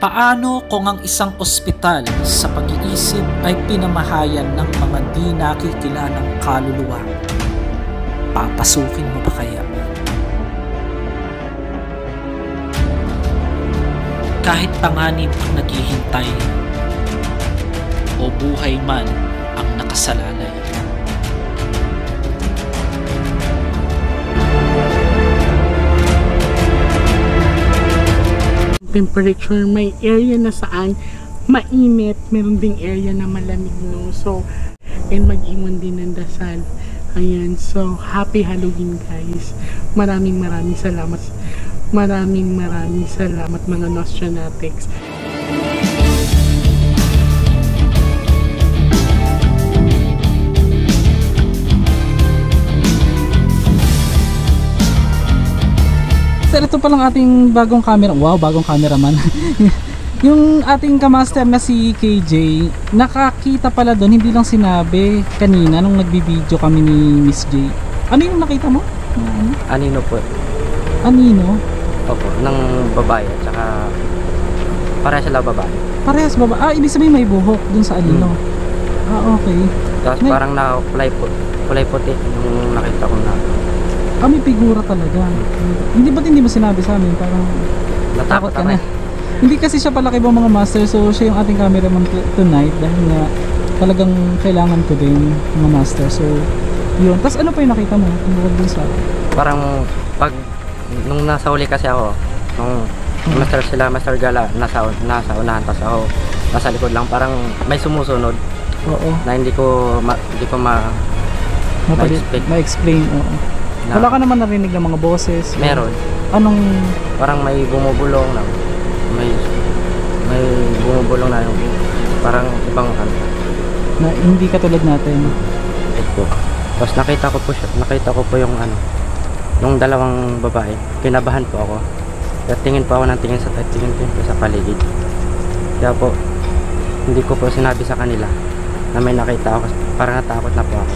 Paano kung ang isang ospital sa pag-iisip ay pinamahayan ng mga di nakikilanang kaluluwa? Papasukin mo ba kaya? Kahit panganib ang naghihintay o buhay man ang nakasalalay. Temperature, may area na saan mainit, meron ding area na malamig, no? So, and mag-iwan din ng dasal. Ayan, so happy Halloween guys. Maraming salamat. Maraming salamat mga Nostranatics. Sir, ito palang ating bagong camera. Wow, bagong cameraman. Yung ating kamaster na si KJ, nakakita pala doon, hindi lang sinabi kanina nung nagbibideo kami ni Miss J. Ano yung nakita mo? Anino po. Anino? Opo, ng babae. Tsaka parehas sila babae. Parehas babae? Ah, ibig sabihin may buhok dun sa anino. Ah, okay. Tapos parang kulay puti yung nakita ko na. Ah, may figura talaga. Hindi mo sinabi sa amin? Parang natakot ka na. Hindi kasi siya palaki ba mga master, so siya yung ating cameraman tonight dahil nga talagang kailangan ko din mga master. So, yun. Tapos ano pa yung nakita mo? Dun sa... Parang pag nung nasa uli kasi ako, nung Master Gala nasa unahan, tapos ako nasa likod lang, parang may sumusunod. Oo. Na hindi ko ma-explain. Oo. Na, wala ka naman narinig ng mga boses? Meron. Anong... Parang may bumubulong na may bumubulong na yung parang ibang ano. Na hindi katulad natin. Ito. Tapos nakita ko po yung ano, yung dalawang babae. Kinabahan po ako. Kaya tingin po ako ng tingin sa paligid. Kaya po, hindi ko po sinabi sa kanila na may nakita ako. Parang natakot na po ako.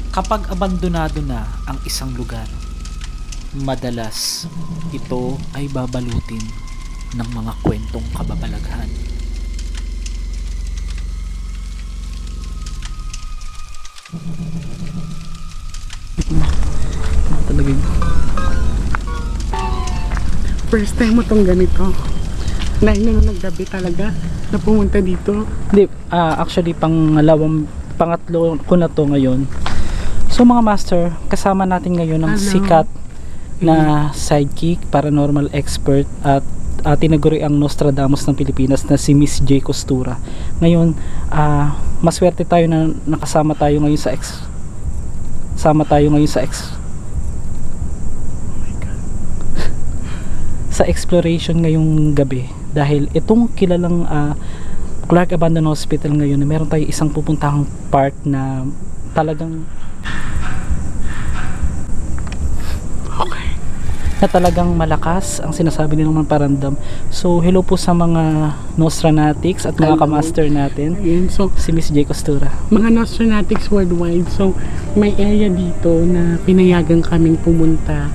Kapag abandonado na ang isang lugar, madalas ito ay babalutin ng mga kwentong kababalaghan. Talaga yun. First time mo tong ganito? Na naggabi talaga na pumunta dito? Hindi, actually pangatlo ko na to ngayon. So mga master, kasama natin ngayon ang sikat na sidekick, paranormal expert at tinaguri ang Nostradamus ng Pilipinas na si Miss J. Costura. Ngayon, maswerte tayo na nakasama tayo ngayon sa sa exploration ngayong gabi dahil itong kilalang Clark Abandoned Hospital ngayon, meron tayo isang pupuntahang part na talagang malakas ang sinasabi nilang paramdam. So hello po sa mga Nostranatics at mga kamaster natin. Ayan, so, si Miss J. Costura. Mga Nostranatics worldwide, so may area dito na pinayagan kaming pumunta.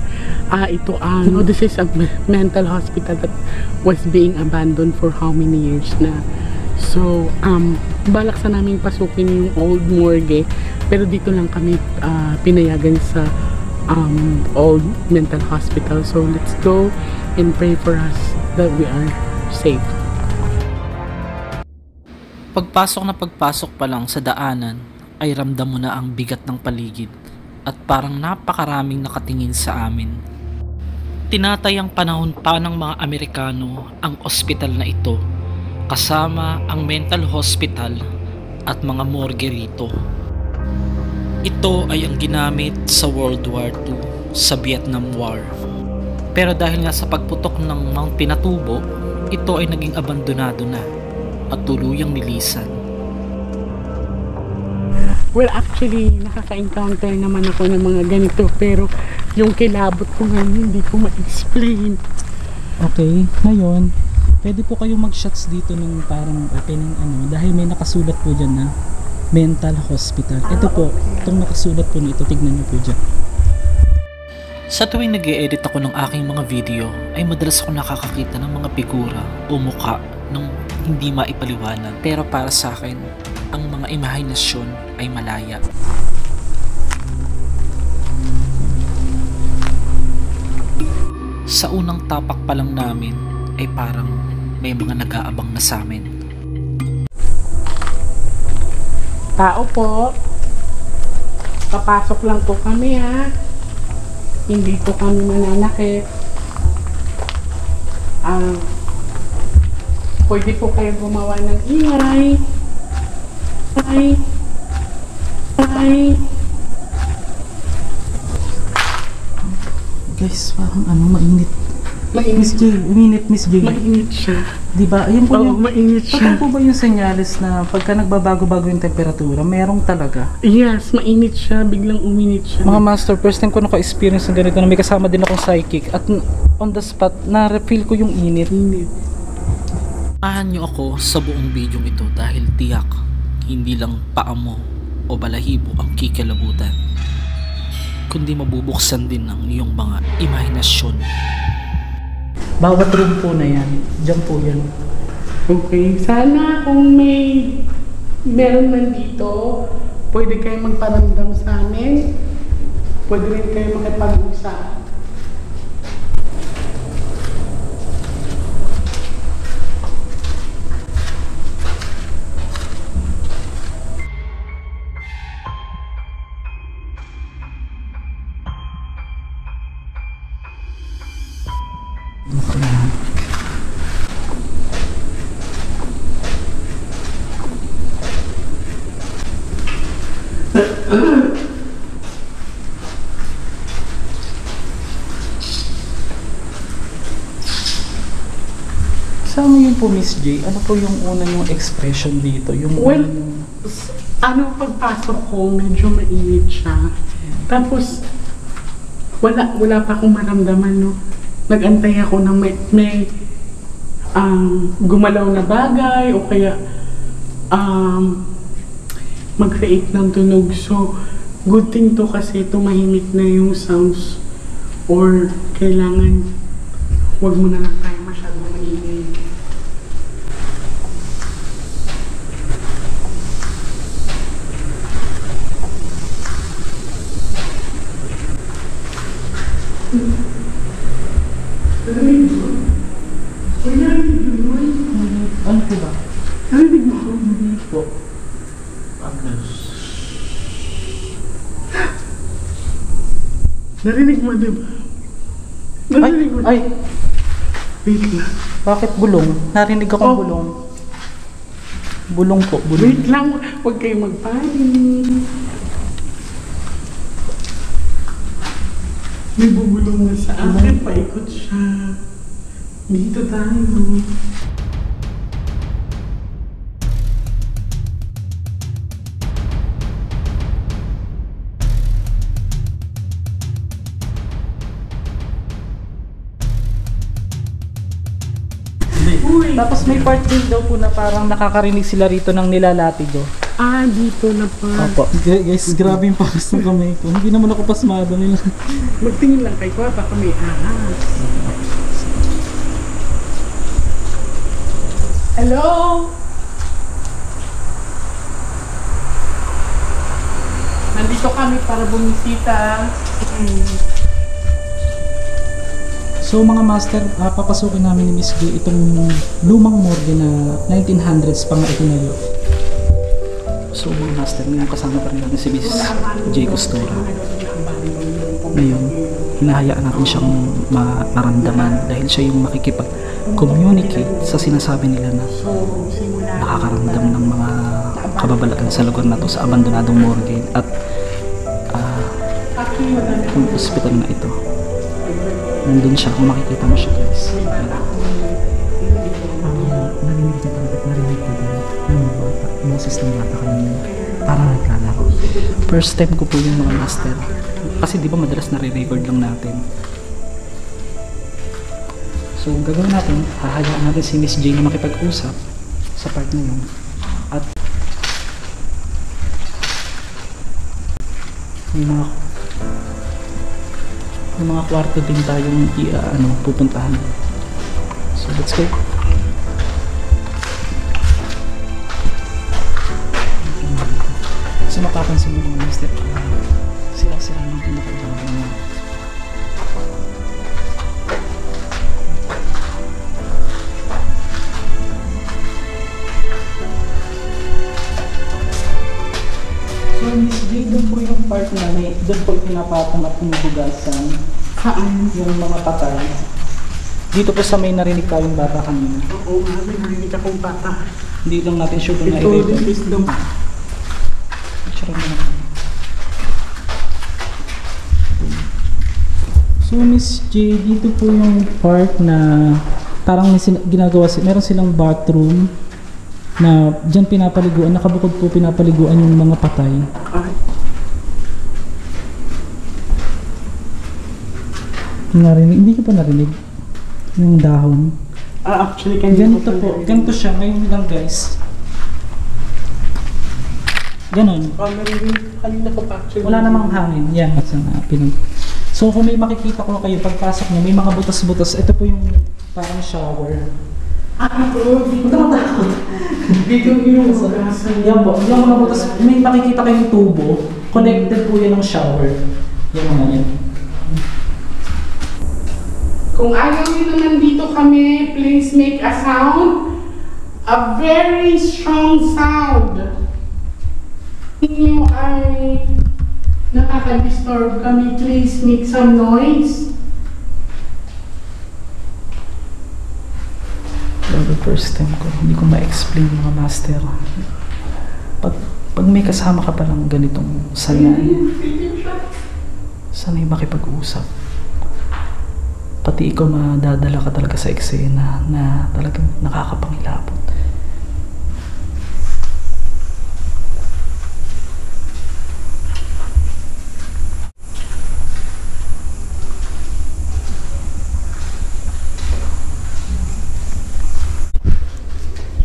Ito ang this is a mental hospital that was being abandoned for how many years na. So balak sa naming pasukin yung old morgue, pero dito lang kami pinayagan sa old mental hospital. So let's go and pray for us that we are safe. Pagpasok pa lang sa daanan ay ramdam mo na ang bigat ng paligid at parang napakaraming nakatingin sa amin. Tinatayang panahon pa ng mga Amerikano ang ospital na ito, kasama ang mental hospital at mga morgue rito. Ito ay ang ginamit sa World War II, sa Vietnam War. Pero dahil nga sa pagputok ng Mount Pinatubo, ito ay naging abandonado na at tuluyang nilisan. Well, actually, nakaka-encounter naman ako ng mga ganito, pero yung kilabot ko ngayon, hindi ko ma-explain. Okay, ngayon, pwede po kayong mag-shots dito ng parang opening dahil may nakasulat po dyan na mental hospital. Ito po, itong nakasulat po nito, tignan niyo po dyan. Sa tuwing nag-e-edit ako ng aking mga video ay madalas ako nakakakita ng mga figura o muka ng hindi maipaliwanag. Pero para sa akin, ang mga imahinasyon ay malaya. Sa unang tapak pa lang namin ay parang may mga nag-aabang na sa amin. Tao po. Papasok lang po kami ha. Hindi po kami mananakit. Pwede po kayo gumawa ng ingay. Guys, parang mainit. Miss J. Mainit siya. Diba? Ayun po yung, mainit siya. po ba yung senyales na pagka nagbabago-bago yung temperatura, merong talaga? Yes, mainit siya. Biglang uminit siya. Mga master, first time ko naka-experience ng ganito na may kasama din akong psychic at on the spot, na-feel ko yung init. Samahan niyo ako sa buong video ito dahil tiyak hindi lang paa mo o balahibo ang kikilabutan, kundi mabubuksan din ng iyong mga imahinasyon. Bawat room po na yan, dyan po yan. Okay, sana kung meron man dito, pwede kayo magparamdam sa amin. Pwede rin kayo makipag-usap. Kasama yun po, Miss J, ano po yung una yung expression dito? Yung Well, pagpasok ko, medyo mainit siya. Tapos, wala pa akong maramdaman, no? Nag-antay ako ng may gumalaw na bagay o kaya mag-create ng tunog. So, good thing to kasi tumahimik na yung sounds or kailangan wag mo na lang tayo masyadong maingay. Narinig mo? Uy, narinig mo? Ano po ba? Narinig mo? Hindi po. Narinig mo, diba? Narinig mo? Ay! Wait lang. Bakit bulong? Narinig akong Oh. bulong. Bulong po, bulong. Wait lang. Huwag kayo magpanik. May bubulong na sa akin. Paikot siya. Dito tayo. Uy! Tapos may part din daw po na parang nakakarinig sila rito ng nilalatigo. Dito na pa. Opo. Guys, grabe yung pakas ng kamay ko. Hindi naman ako pasmado nila. Magtingin lang kay Kwa, baka may ahas. Hello? Nandito kami para bumisita. So mga master, papasukin namin ni Miss J itong lumang morgue na 1900s pa nga itinayo. So mga master, ngayon kasama pa rin natin si Miss J Costura. Ngayon, hinahayaan natin siyang maramdaman dahil siya yung makikipag-communicate sa sinasabi nila na nakakaramdam ng mga kababalaghan sa lugar na to, sa abandonadong morgue at kung hospital na ito. Nandun siya, kung makikita mo siya guys. Narinig ko din ng bata, boses ng bata kanina. Parang naglalaro. First time ko po yung mga master. Kasi di ba madalas nare-record lang natin. So gagawin natin, hahayaan natin si Miss J na makipag-usap sa part na yun. At yung mga May mga kwarto din tayong pupuntahan. So let's go. So mapapansin mo mga master, sila ng pinakaibabaw na. So Miss J, doon po yung part na doon po pinapatong at pinubugasan. Saan? Yung mga patay. Dito po sa may narinig tayong bata kanina. Oo nga, may narinig akong bata. Hindi lang natin sure kung Ito, this is the... Picture mo naman. So Miss J, dito po yung part na parang may ginagawa, meron silang bathroom na dyan pinapaliguan, nakabukod po pinapaliguan yung mga patay. Ay, Narinig, hindi ko pa narinig yung dahon. actually, kanina Ganito po, ganito siya ngayon lang guys. Ganon. Kanina ko pa actually. Wala namang hangin. Yan. So kung may makikita ko kayo, pagpasok niyo, may mga butas-butas. Ito po yung parang shower. Huwag ka matakot. Dito yung hugasan. Yan po. Yung mga butas, may makikita kayong tubo. Connected po yan ng shower. Yan mga yan. Kung ayaw nyo na nandito kami, please make a sound. A very strong sound. Inyo ay nakaka-disturb kami, please make some noise. The first time ko, hindi ko ma-explain mga master. Pag may kasama ka palang ganitong sanay makipag-usap. Pati ikaw madadala ka talaga sa eksena na talagang nakakapangilabot.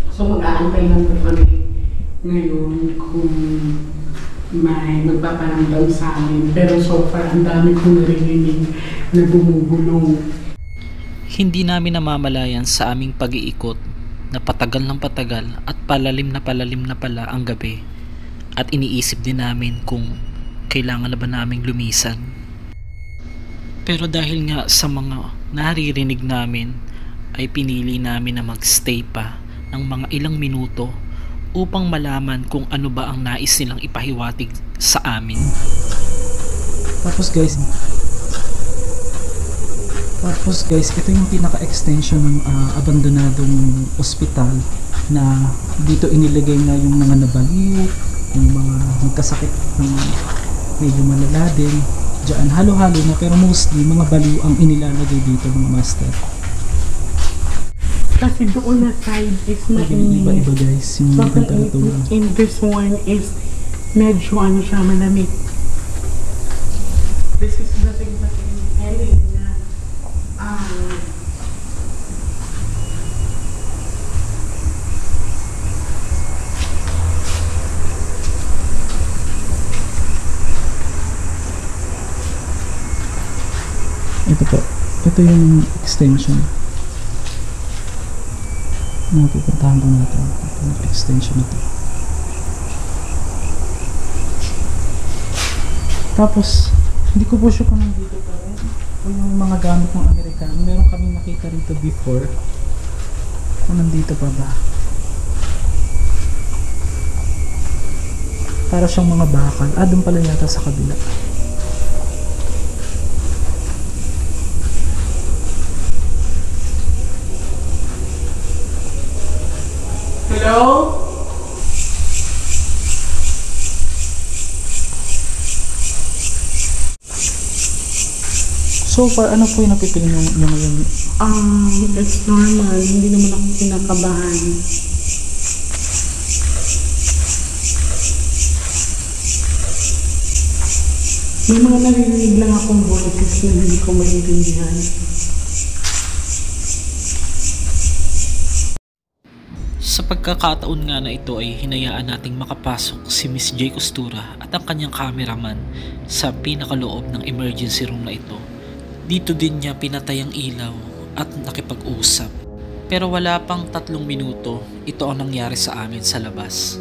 So mag-aantay lang po kami ngayon kung may magpaparamdam sa amin. Pero so far, ang dami kong narinig na bumubulong. Hindi namin namamalayan sa aming pag-iikot na patagal ng patagal at palalim na pala ang gabi. At iniisip din namin kung kailangan na ba naming lumisan. Pero dahil nga sa mga naririnig namin ay pinili namin na magstay pa ng mga ilang minuto upang malaman kung ano ba ang nais nilang ipahiwatig sa amin. Tapos guys, ito yung pinaka-extension ng abandonadong ospital na dito inilagay na yung mga nabaliw, yung mga nagkasakit ng medyo malala din. Diyan, halo-halo na pero mostly mga baliw ang inilalagay dito mga master. Kasi doon na side is Iba-iba guys, yung mga temperatura. in this one is medyo ano siya, malamig. This is the thing that I'm telling na Ito po, ito yung extension. Pupuntahan po natin yung extension na ito. Tapos hindi ko po sure kung nandito pa rin o yung mga gamit ng Amerikano. Meron kami nakita rito before kung nandito pa ba. Para siyang mga bakal. Doon pala yata sa kabila. hello? So far, ano po yung napipili nyo ngayon? It's normal. Hindi naman ako kinakabahan. May mga naririnig lang akong voices na hindi ko maintindihan. Sa pagkakataon nga na ito ay hinayaan nating makapasok si Miss J. Costura at ang kanyang cameraman sa pinakaloob ng emergency room na ito Dito din niya pinatay ang ilaw at nakipag-usap. Pero wala pang 3 minuto, ito ang nangyari sa amin sa labas.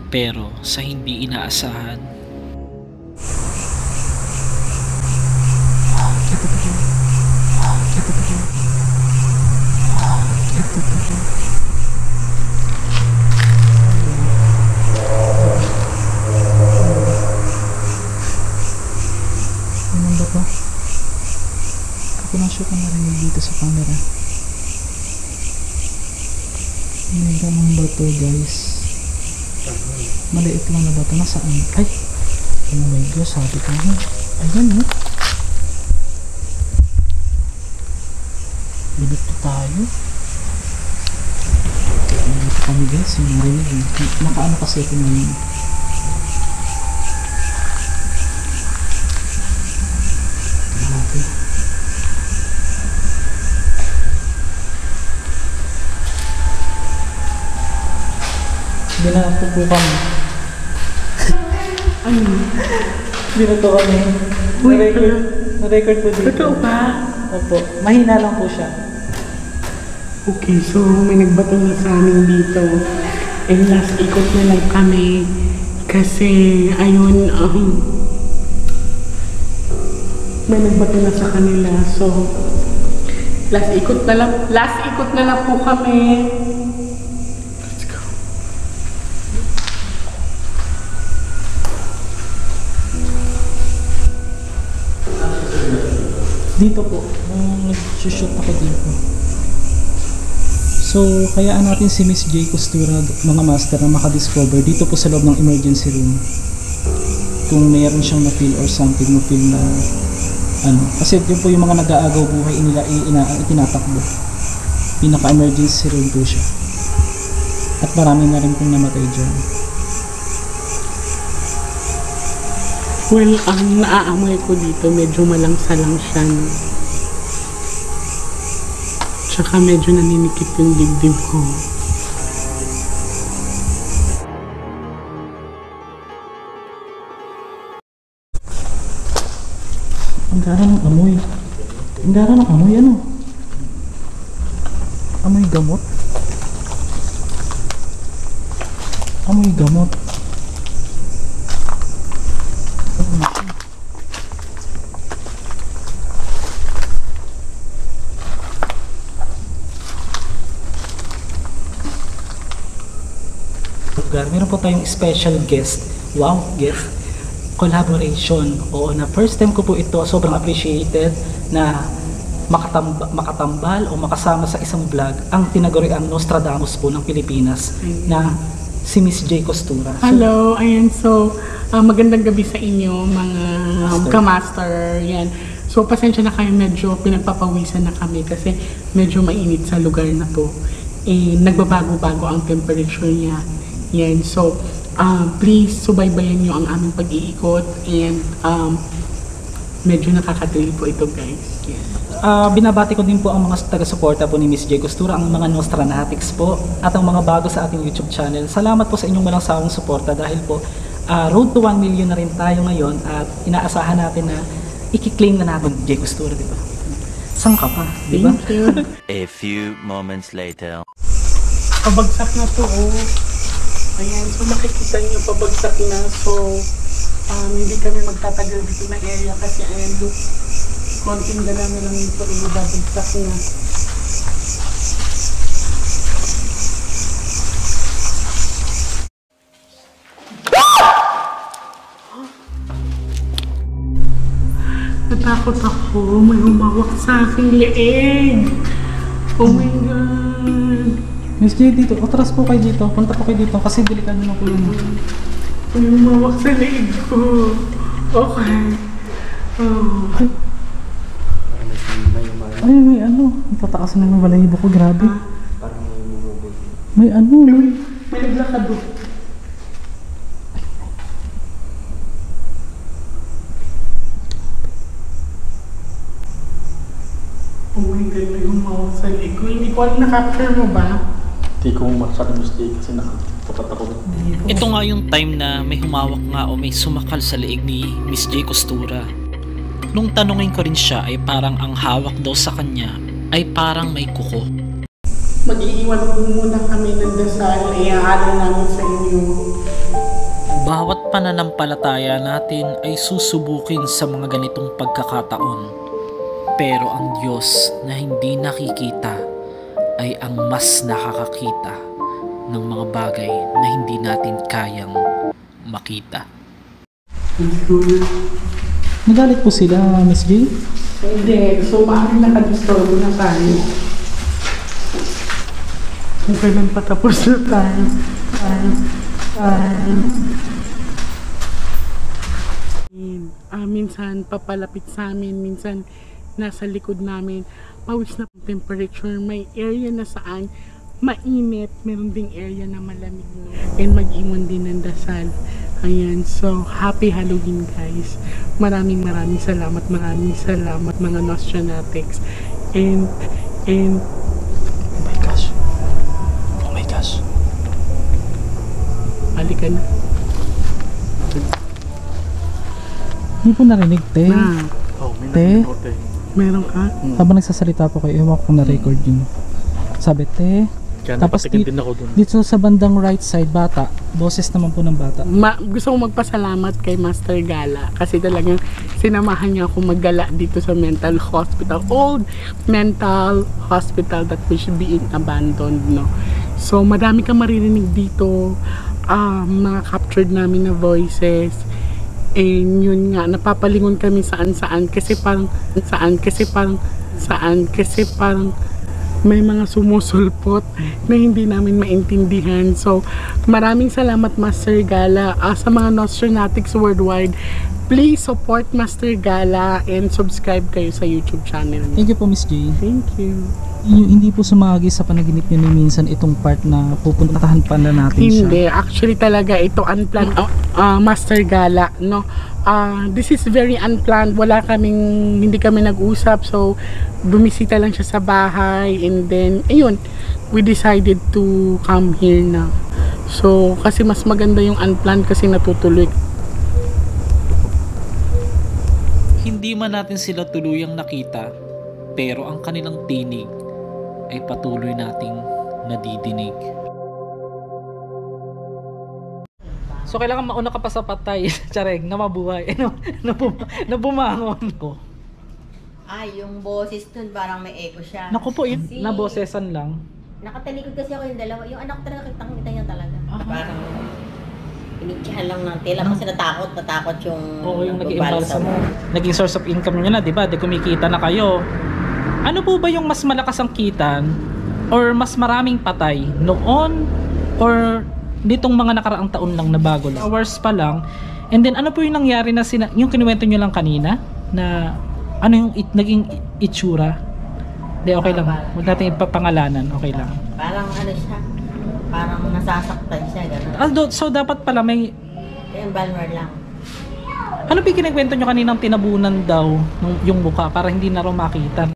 Pero sa hindi inaasahan, Ano ba to? Ako lang siya kung narinig dito sa camera. May ganun ba to, guys? Maliit lang na ba to? Nasaan? Ay! Oh my God, sabi ko nga. Ayan, oh. Dito tayo. Dito kami, guys. Yung narinig, eh. Nakaano kasi ito ngayon. Grabe. Binatutukan mo. Ano? Binatutukan mo. Uy, Na-record po dito. Totoo ba? Opo. Mahina lang po siya. Okay, so may nagbato na sa amin dito. And last ikot na lang kami. Kasi, ayun, may nagbato na sa kanila. So, last ikot na lang po kami. Let's go. Dito po. Nag-shoot ako dito. So, kayaan natin si Miss J Costura, mga master, na makadiscover dito po sa loob ng emergency room. Kung mayroon siyang na-feel or something, na-feel na ano. Kasi yun po yung mga nag-aagaw buhay nila itinatakbo. Pinaka-emergency room po siya. At marami na rin pong namatay dyan. Well, ang naaamoy ko dito, medyo malangsa lang siya, no? Tsaka medyo naninikip yung dibdib ko. Ang gara ng amoy. Ang gara ng amoy, ano? Amoy gamot. Amoy gamot. Meron po tayong special guest. Wow, guest. Collaboration. Oo, na first time ko po ito, sobrang appreciated na makatambal o makasama sa isang vlog ang tinaguriang Nostradamus po ng Pilipinas na si Miss J Costura. Hello, ayan, so magandang gabi sa inyo mga kamaster. Yan. So pasensya na kayo, medyo pinagpapawisan na kami kasi medyo mainit sa lugar na to. Nagbabago-bago ang temperature niya. Yan, so please subaybayan nyo ang aming pag-iikot and medyo nakakadali po ito, guys. Yeah. Binabati ko din po ang mga taga-suporta po ni Miss J Costura, ang mga Nostranatics po at ang mga bago sa ating YouTube channel. Salamat po sa inyong walang sawang suporta dahil po road to 1 million na rin tayo ngayon at inaasahan natin na i-claim na natin J Costura, di ba? Saan ka pa, di ba? Thank you. A few moments later. Pabagsak na to, oh. Ayan, so makikita nyo pabagsak na. So, hindi kami magtatagal dito na area kasi ayan, look, konting gala na lang ito, babagsak na. Natakot ako, may humawak sa aking leeg. Oh my God. Miss J, dito. Atras po kayo dito. Punta po kayo dito kasi delikado na po yun. May humawak sa leeg ko. Okay. Oh. Ay, may ano. Tataas na ng balahibo ko. Grabe. Parang may bumubog. May ano. May naglakad doon. Oh my God, may humawak sa leeg ko. Hindi ko alam, na-capture mo ba? Hindi ko masyadong mistake kasi nakatapat ako. ito nga yung time na may humawak nga o may sumakal sa leeg ni Miss J Costura. Nung tanungin ko rin siya ay parang ang hawak daw sa kanya ay parang may kuko. Mag-iiwan po muna kami ng dasal, ihahalo namin sa inyo. Bawat pananampalataya natin ay susubukin sa mga ganitong pagkakataon. Pero ang Diyos na hindi nakikita ay ang mas nakakakita ng mga bagay na hindi natin kayang makita. Nagalit po sila, Miss J? Hindi, so maaaring nakadisturbo na tayo. Kung kailan patapos na tayo. Minsan papalapit sa amin, minsan nasa likod namin, pawis na temperature, may area na saan mainit, meron ding area na malamig, no? And mag-iwan din ng dasal. Ayan, so happy Halloween guys. Maraming salamat mga Nostranatics. And Oh my gosh. halika na. Hindi po narinig, te. Oh, may Te? nanonood eh. Meron ka? Habang nagsasalita po kayo, ewan ko kung na-record yun. Sabi, te. Kaya Tapos napatingin din ako dun. dito sa bandang right side, bata. Boses naman po ng bata. Gusto ko magpasalamat kay Master Gala kasi talagang sinamahan niya ako maggala dito sa mental hospital, old mental hospital that was being abandoned, no? So madami kang maririnig dito, mga captured namin na voices, and yun nga, napapalingon kami saan kasi parang may mga sumusulpot na hindi namin maintindihan. So, maraming salamat Master Gala. Sa mga Nostranatics worldwide, please support Master Gala and subscribe kayo sa YouTube channel niya. Thank you po, Miss J. Thank you. Hindi po sumagi sa panaginip niyo ni minsan itong part na pupuntahan pa na natin siya. Hindi, actually talaga ito unplanned, Master Gala, no? This is very unplanned. Hindi kami nag-usap, so bumisita lang siya sa bahay, and then ayun, we decided to come here na. So kasi mas maganda yung unplanned kasi natutuloy. Hindi man natin sila tuluyang nakita, pero ang kanilang tinig ay patuloy nating nadidinig. So kailangan mauna ka pa sa patay, Chareng, na mabuhay, na bumangon ko. Yung boses dun parang may echo siya. Naku po, yun, Kasi nabosesan lang. nakatalikod kasi ako yung dalawa. Yung anak ko talaga kita niya talaga. Parang pinitsahan lang ng tela kasi natakot yung Oo, yung naging balsa mo. Naging source of income niya na, di ba? Di kumikita na kayo. Ano po ba yung mas malakas ang kitan or mas maraming patay noon or nitong mga nakaraang taon lang na bago lang? Hours pa lang. And then ano po yung nangyari na yung kinuwento nyo lang kanina na ano yung naging itsura? Di, okay lang. Huwag natin ipapangalanan. Okay lang. Parang ano siya, parang nasasaktan siya, gano'n. So dapat pala may Yung balmer lang. ano po yung kinikwento nyo kaninang tinabunan daw yung mukha para hindi na raw makita?